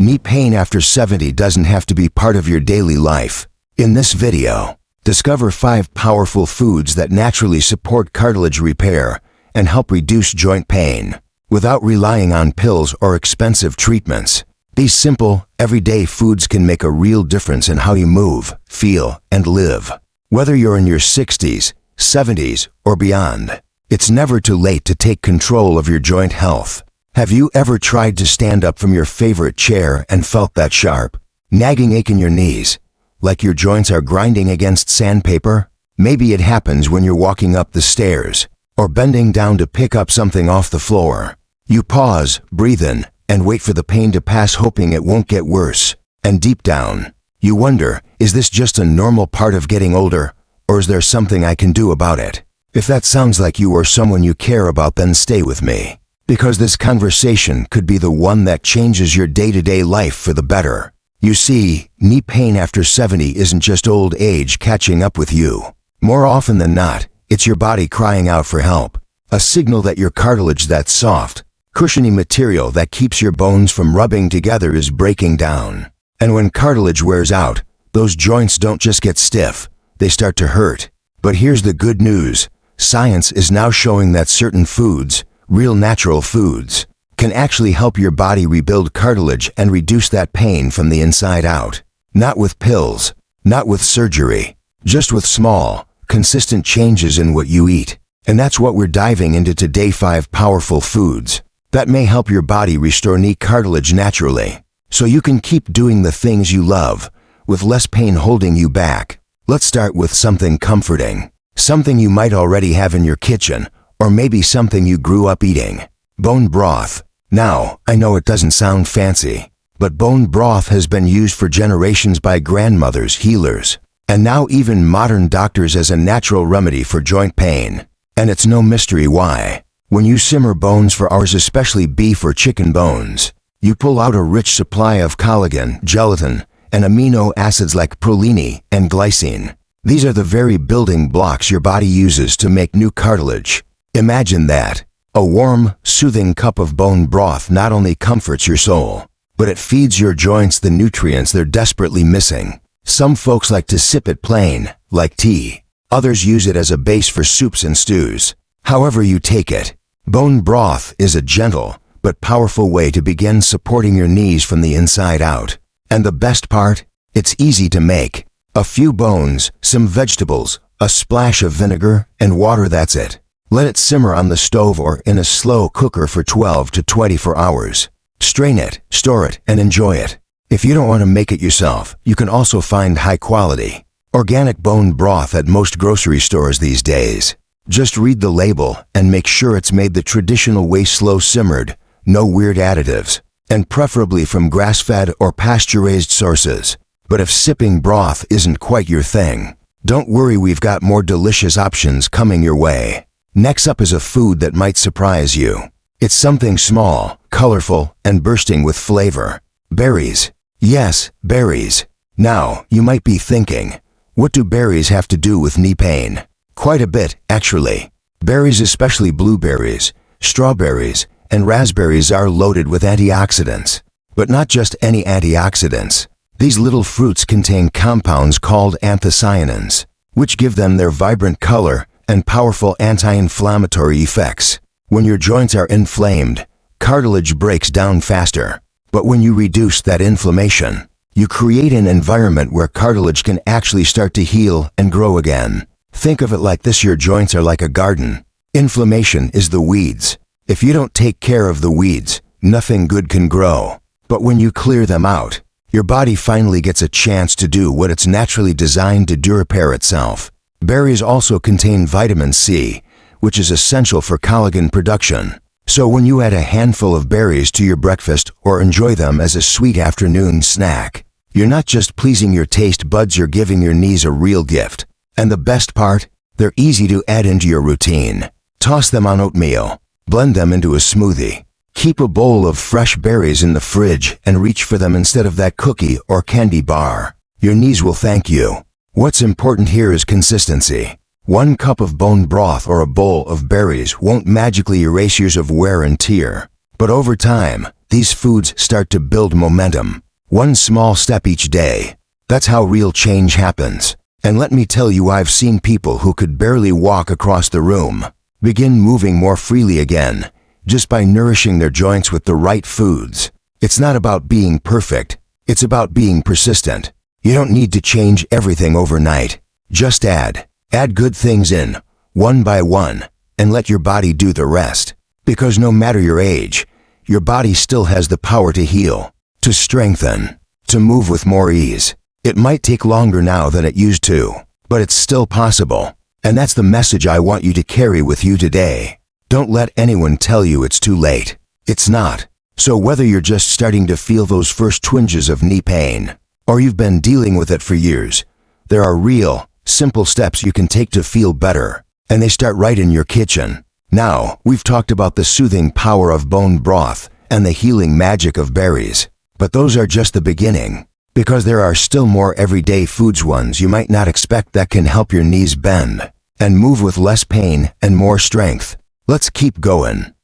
Knee pain after 70 doesn't have to be part of your daily life. In this video, discover 5 powerful foods that naturally support cartilage repair and help reduce joint pain without relying on pills or expensive treatments. These simple, everyday foods can make a real difference in how you move, feel, and live. Whether you're in your 60s, 70s, or beyond, it's never too late to take control of your joint health. Have you ever tried to stand up from your favorite chair and felt that sharp, nagging ache in your knees, like your joints are grinding against sandpaper? Maybe it happens when you're walking up the stairs or bending down to pick up something off the floor. You pause, breathe in, and wait for the pain to pass, hoping it won't get worse. And deep down, you wonder, is this just a normal part of getting older, or is there something I can do about it? If that sounds like you or someone you care about, then stay with me, because this conversation could be the one that changes your day-to-day life for the better. You see, knee pain after 70 isn't just old age catching up with you. More often than not, it's your body crying out for help, a signal that your cartilage, that soft, cushiony material that keeps your bones from rubbing together, is breaking down. And when cartilage wears out, those joints don't just get stiff, they start to hurt. But here's the good news. Science is now showing that certain foods, real natural foods, can actually help your body rebuild cartilage and reduce that pain from the inside out. Not with pills, not with surgery, just with small, consistent changes in what you eat. And that's what we're diving into today: 5 powerful foods that may help your body restore knee cartilage naturally, so you can keep doing the things you love with less pain holding you back. Let's start with something comforting, something you might already have in your kitchen, or maybe something you grew up eating: bone broth. Now, I know it doesn't sound fancy, but bone broth has been used for generations by grandmothers, healers, and now even modern doctors as a natural remedy for joint pain. And it's no mystery why. When you simmer bones for hours, especially beef or chicken bones, you pull out a rich supply of collagen, gelatin, and amino acids like proline and glycine. These are the very building blocks your body uses to make new cartilage. Imagine that. A warm, soothing cup of bone broth not only comforts your soul, but it feeds your joints the nutrients they're desperately missing. Some folks like to sip it plain, like tea. Others use it as a base for soups and stews. However you take it, bone broth is a gentle but powerful way to begin supporting your knees from the inside out. And the best part? It's easy to make. A few bones, some vegetables, a splash of vinegar, and water, that's it. Let it simmer on the stove or in a slow cooker for 12 to 24 hours. Strain it, store it, and enjoy it. If you don't want to make it yourself, you can also find high-quality, organic bone broth at most grocery stores these days. Just read the label and make sure it's made the traditional way: slow simmered, no weird additives, and preferably from grass-fed or pasture-raised sources. But if sipping broth isn't quite your thing, don't worry, we've got more delicious options coming your way. Next up is a food that might surprise you. It's something small, colorful, and bursting with flavor: berries. Yes, berries. Now, you might be thinking, what do berries have to do with knee pain? Quite a bit, actually. Berries, especially blueberries, strawberries, and raspberries, are loaded with antioxidants. But not just any antioxidants. These little fruits contain compounds called anthocyanins, which give them their vibrant color and powerful anti-inflammatory effects. When your joints are inflamed, cartilage breaks down faster. But when you reduce that inflammation, you create an environment where cartilage can actually start to heal and grow again. Think of it like this: your joints are like a garden. Inflammation is the weeds. If you don't take care of the weeds, nothing good can grow. But when you clear them out, your body finally gets a chance to do what it's naturally designed to do: repair itself. Berries also contain vitamin C, which is essential for collagen production. So when you add a handful of berries to your breakfast or enjoy them as a sweet afternoon snack, you're not just pleasing your taste buds, you're giving your knees a real gift. And the best part? They're easy to add into your routine. Toss them on oatmeal, blend them into a smoothie. Keep a bowl of fresh berries in the fridge and reach for them instead of that cookie or candy bar. Your knees will thank you. What's important here is consistency. 1 cup of bone broth or a bowl of berries won't magically erase years of wear and tear, but over time, these foods start to build momentum. One small step each day. That's how real change happens. And let me tell you, I've seen people who could barely walk across the room begin moving more freely again, just by nourishing their joints with the right foods. It's not about being perfect. It's about being persistent. You don't need to change everything overnight. Just add good things in, one by one, and let your body do the rest. Because no matter your age, your body still has the power to heal, to strengthen, to move with more ease. It might take longer now than it used to, but it's still possible. And that's the message I want you to carry with you today. Don't let anyone tell you it's too late. It's not. So whether you're just starting to feel those first twinges of knee pain, or you've been dealing with it for years, there are real, simple steps you can take to feel better. And they start right in your kitchen. Now, we've talked about the soothing power of bone broth and the healing magic of berries. But those are just the beginning. Because there are still more everyday foods ones you might not expect that can help your knees bend and move with less pain and more strength. Let's keep going.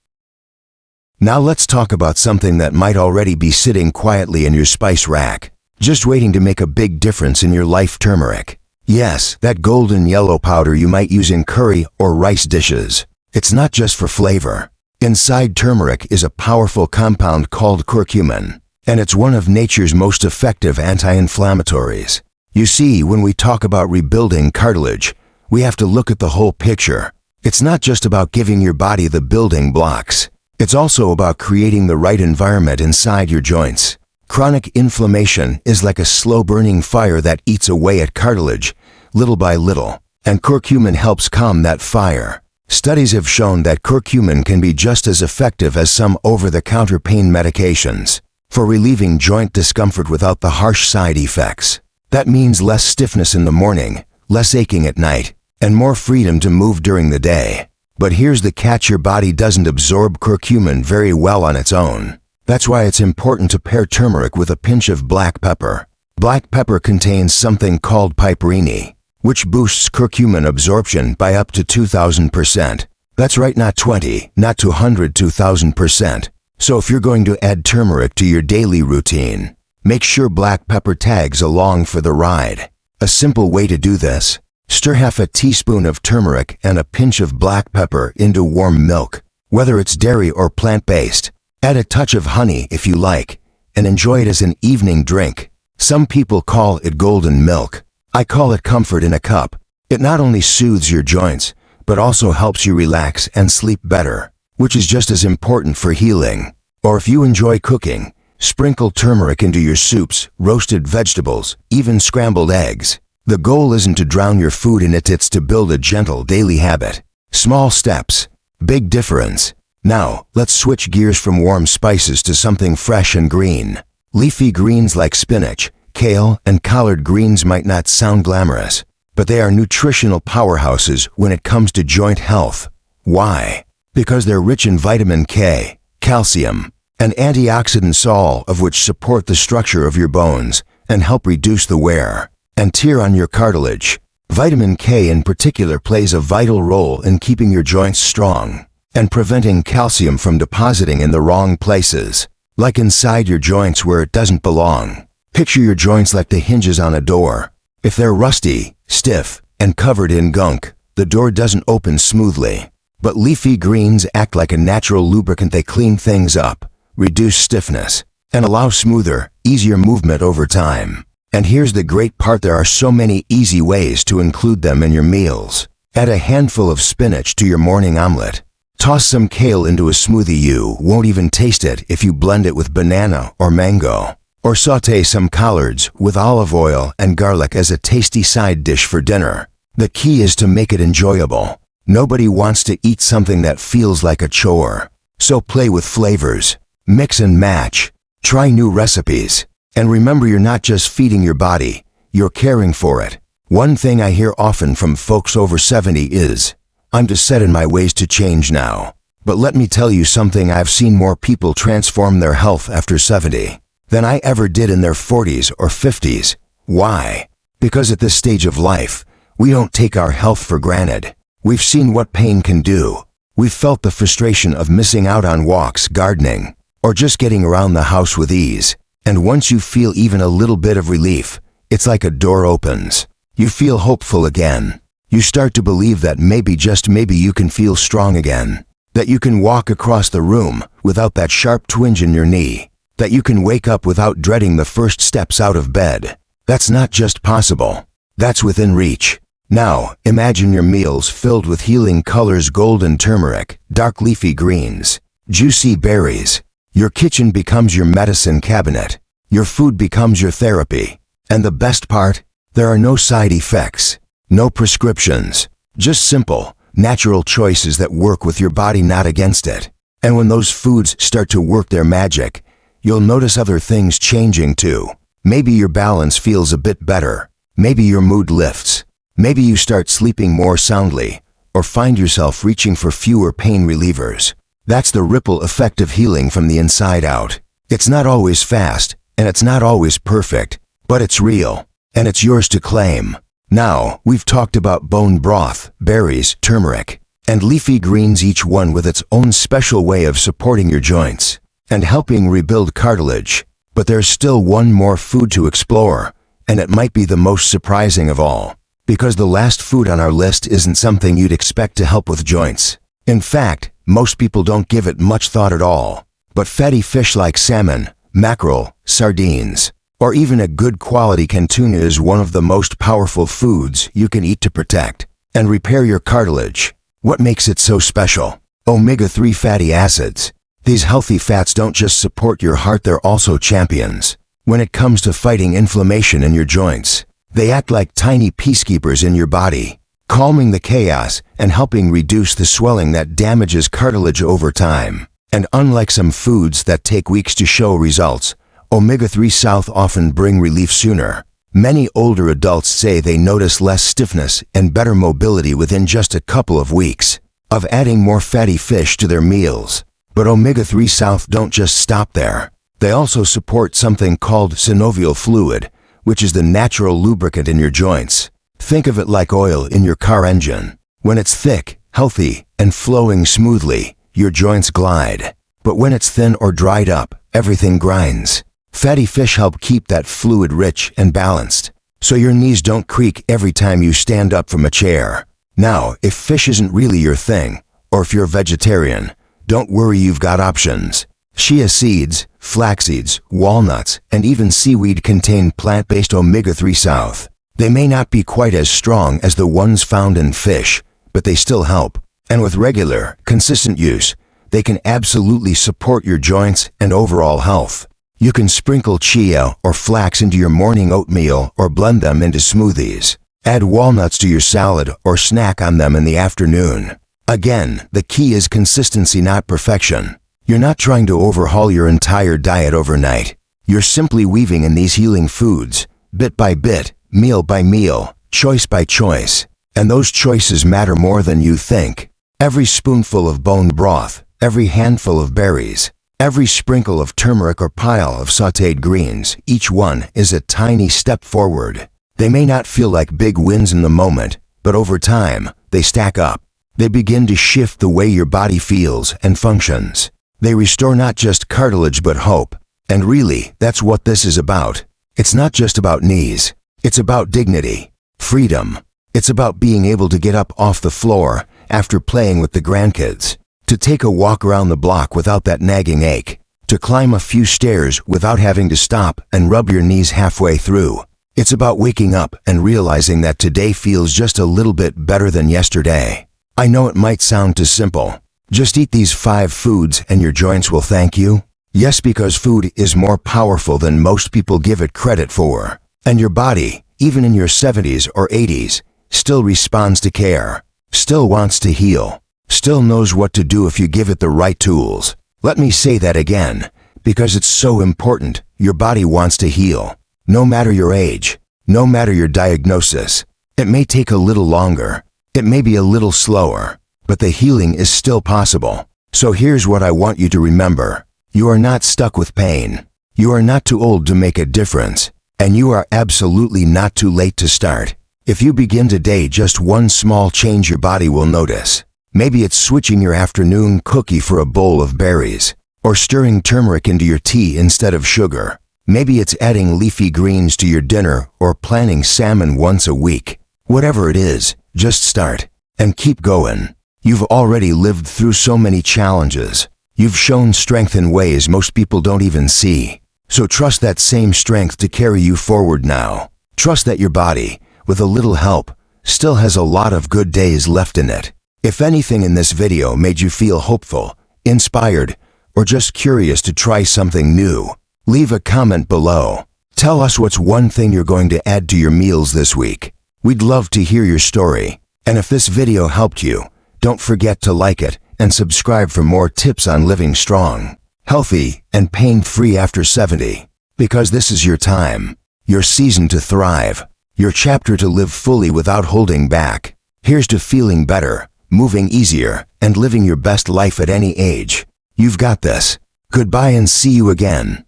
Now let's talk about something that might already be sitting quietly in your spice rack, just waiting to make a big difference in your life: turmeric. Yes, that golden yellow powder you might use in curry or rice dishes. It's not just for flavor. Inside turmeric is a powerful compound called curcumin. And it's one of nature's most effective anti-inflammatories. You see, when we talk about rebuilding cartilage, we have to look at the whole picture. It's not just about giving your body the building blocks. It's also about creating the right environment inside your joints. Chronic inflammation is like a slow-burning fire that eats away at cartilage, little by little, and curcumin helps calm that fire. Studies have shown that curcumin can be just as effective as some over-the-counter pain medications for relieving joint discomfort without the harsh side effects. That means less stiffness in the morning, less aching at night, and more freedom to move during the day. But here's the catch: your body doesn't absorb curcumin very well on its own. That's why it's important to pair turmeric with a pinch of black pepper. Black pepper contains something called piperine, which boosts curcumin absorption by up to 2,000%. That's right, not 20, not 200, 2,000%. So if you're going to add turmeric to your daily routine, make sure black pepper tags along for the ride. A simple way to do this: stir half a teaspoon of turmeric and a pinch of black pepper into warm milk, whether it's dairy or plant-based. Add a touch of honey if you like, and enjoy it as an evening drink. Some people call it golden milk. I call it comfort in a cup. It not only soothes your joints, but also helps you relax and sleep better, which is just as important for healing. Or if you enjoy cooking, sprinkle turmeric into your soups, roasted vegetables, even scrambled eggs. The goal isn't to drown your food in it, it's to build a gentle daily habit. Small steps, big difference. Now, let's switch gears from warm spices to something fresh and green. Leafy greens like spinach, kale, and collard greens might not sound glamorous, but they are nutritional powerhouses when it comes to joint health. Why? Because they're rich in vitamin K, calcium, and antioxidants, all of which support the structure of your bones and help reduce the wear and tear on your cartilage. Vitamin K in particular plays a vital role in keeping your joints strong and preventing calcium from depositing in the wrong places, like inside your joints where it doesn't belong. Picture your joints like the hinges on a door. If they're rusty, stiff, and covered in gunk, the door doesn't open smoothly. But leafy greens act like a natural lubricant. They clean things up, reduce stiffness, and allow smoother, easier movement over time. And here's the great part: there are so many easy ways to include them in your meals. Add a handful of spinach to your morning omelet. Toss some kale into a smoothie. You won't even taste it if you blend it with banana or mango. Or saute some collards with olive oil and garlic as a tasty side dish for dinner. The key is to make it enjoyable. Nobody wants to eat something that feels like a chore. So play with flavors, mix and match, try new recipes, and remember, you're not just feeding your body, you're caring for it. One thing I hear often from folks over 70 is, "I'm just set in my ways to change now." But let me tell you something: I've seen more people transform their health after 70 than I ever did in their 40s or 50s. Why? Because at this stage of life, we don't take our health for granted. We've seen what pain can do. We've felt the frustration of missing out on walks, gardening, or just getting around the house with ease. And once you feel even a little bit of relief, it's like a door opens. You feel hopeful again. You start to believe that maybe, just maybe, you can feel strong again. That you can walk across the room without that sharp twinge in your knee. That you can wake up without dreading the first steps out of bed. That's not just possible. That's within reach. Now, imagine your meals filled with healing colors: golden turmeric, dark leafy greens, juicy berries. Your kitchen becomes your medicine cabinet. Your food becomes your therapy. And the best part? There are no side effects, no prescriptions, just simple, natural choices that work with your body, not against it. And when those foods start to work their magic, you'll notice other things changing too. Maybe your balance feels a bit better. Maybe your mood lifts. Maybe you start sleeping more soundly, or find yourself reaching for fewer pain relievers. That's the ripple effect of healing from the inside out. It's not always fast, and it's not always perfect, but it's real, and it's yours to claim. Now, we've talked about bone broth, berries, turmeric, and leafy greens, each one with its own special way of supporting your joints and helping rebuild cartilage. But there's still one more food to explore, and it might be the most surprising of all, because the last food on our list isn't something you'd expect to help with joints. In fact, most people don't give it much thought at all. But fatty fish like salmon, mackerel, sardines, or even a good quality canned tuna is one of the most powerful foods you can eat to protect and repair your cartilage. What makes it so special? Omega-3 fatty acids. These healthy fats don't just support your heart, they're also champions when it comes to fighting inflammation in your joints. They act like tiny peacekeepers in your body, calming the chaos and helping reduce the swelling that damages cartilage over time. And unlike some foods that take weeks to show results, omega-3 south often bring relief sooner. Many older adults say they notice less stiffness and better mobility within just a couple of weeks of adding more fatty fish to their meals. But omega-3 south don't just stop there. They also support something called synovial fluid, which is the natural lubricant in your joints. Think of it like oil in your car engine. When it's thick, healthy, and flowing smoothly, your joints glide. But when it's thin or dried up, everything grinds. Fatty fish help keep that fluid rich and balanced, so your knees don't creak every time you stand up from a chair. Now, if fish isn't really your thing, or if you're vegetarian, don't worry, you've got options. Chia seeds, flax seeds, walnuts, and even seaweed contain plant-based omega-3 south. They may not be quite as strong as the ones found in fish, but they still help. And with regular, consistent use, they can absolutely support your joints and overall health. You can sprinkle chia or flax into your morning oatmeal or blend them into smoothies. Add walnuts to your salad or snack on them in the afternoon. Again, the key is consistency, not perfection. You're not trying to overhaul your entire diet overnight. You're simply weaving in these healing foods, bit by bit, meal by meal, choice by choice. And those choices matter more than you think. Every spoonful of bone broth, every handful of berries, every sprinkle of turmeric or pile of sautéed greens, each one is a tiny step forward. They may not feel like big wins in the moment, but over time, they stack up. They begin to shift the way your body feels and functions. They restore not just cartilage but hope. And really, that's what this is about. It's not just about knees. It's about dignity, freedom. It's about being able to get up off the floor after playing with the grandkids, to take a walk around the block without that nagging ache, to climb a few stairs without having to stop and rub your knees halfway through. It's about waking up and realizing that today feels just a little bit better than yesterday. I know it might sound too simple. Just eat these 5 foods and your joints will thank you. Yes, because food is more powerful than most people give it credit for. And your body, even in your 70s or 80s, still responds to care, still wants to heal, still knows what to do if you give it the right tools. Let me say that again, because it's so important. Your body wants to heal, no matter your age, no matter your diagnosis. It may take a little longer, it may be a little slower, but the healing is still possible. So here's what I want you to remember. You are not stuck with pain. You are not too old to make a difference. And you are absolutely not too late to start. If you begin today, just one small change your body will notice. Maybe it's switching your afternoon cookie for a bowl of berries, or stirring turmeric into your tea instead of sugar. Maybe it's adding leafy greens to your dinner or planning salmon once a week. Whatever it is, just start and keep going. You've already lived through so many challenges. You've shown strength in ways most people don't even see. So trust that same strength to carry you forward now. Trust that your body, with a little help, still has a lot of good days left in it. If anything in this video made you feel hopeful, inspired, or just curious to try something new, leave a comment below. Tell us what's one thing you're going to add to your meals this week. We'd love to hear your story. And if this video helped you, don't forget to like it and subscribe for more tips on living strong, healthy, and pain-free after 70. Because this is your time, your season to thrive, your chapter to live fully without holding back. Here's to feeling better, moving easier, and living your best life at any age. You've got this. Goodbye and see you again.